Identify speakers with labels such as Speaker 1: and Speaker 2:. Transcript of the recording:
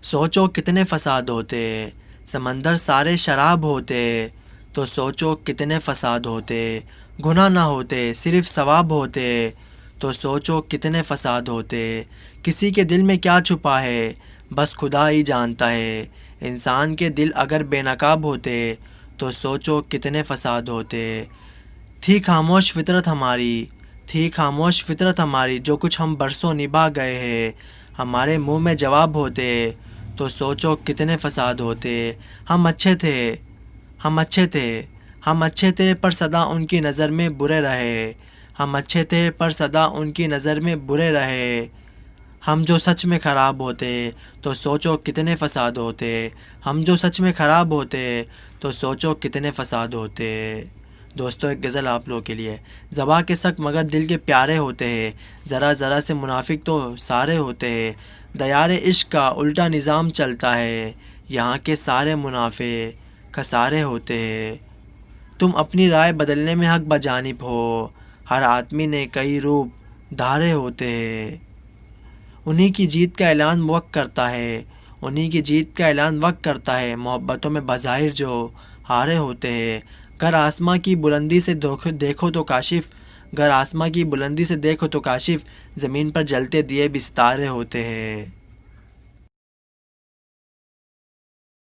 Speaker 1: سوچو کتنے فساد ہوتے، سمندر سارے شراب ہوتے، تو سوچو کتنے فساد ہوتے، گناہ نہ ہوتے صرف ثواب ہوتے، تو سوچو کتنے فساد ہوتے، کسی کے دل میں کیا چھپا ہے بس خدا ہی جانتا ہے، انسان کے دل اگر بے نقاب ہوتے تو سوچو کتنے فساد ہوتے۔ تھی خاموش فطرت ہماری، تھی خاموش فطرت ہماری، جو کچھ ہم برسوں نبھا گئے ہیں، ہمارے منہ میں جواب ہوتے تو سوچو کتنے فساد ہوتے۔ ہم اچھے تھے، ہم اچھے تھے، ہم اچھے تھے پر سدا ان کی نظر میں برے رہے، ہم اچھے تھے پر سدا ان کی نظر میں برے رہے، ہم جو سچ میں خراب ہوتے تو سوچو کتنے فساد ہوتے، ہم جو سچ میں خراب ہوتے تو سوچو کتنے فساد ہوتے۔ دوستو ایک غزل آپ لوگوں کے لیے۔ زباں کے سخت مگر دل کے پیارے ہوتے ہیں، ذرا ذرا سے منافق تو سارے ہوتے ہیں، دیار عشق کا الٹا نظام چلتا ہے، یہاں کے سارے منافع خسارے ہوتے ہیں، تم اپنی رائے بدلنے میں حق بجانب ہو، ہر آدمی نے کئی روپ دھارے ہوتے ہیں، انہی کی جیت کا اعلان وقت کرتا ہے، انہی کی جیت کا اعلان وقت کرتا ہے، محبتوں میں بظاہر جو ہارے ہوتے ہیں، گر آسماں کی بلندی سے دیکھو تو کاشف، گر آسماں کی بلندی سے دیکھو تو کاشف، زمین پر جلتے دیے بھی ستارے ہوتے ہیں۔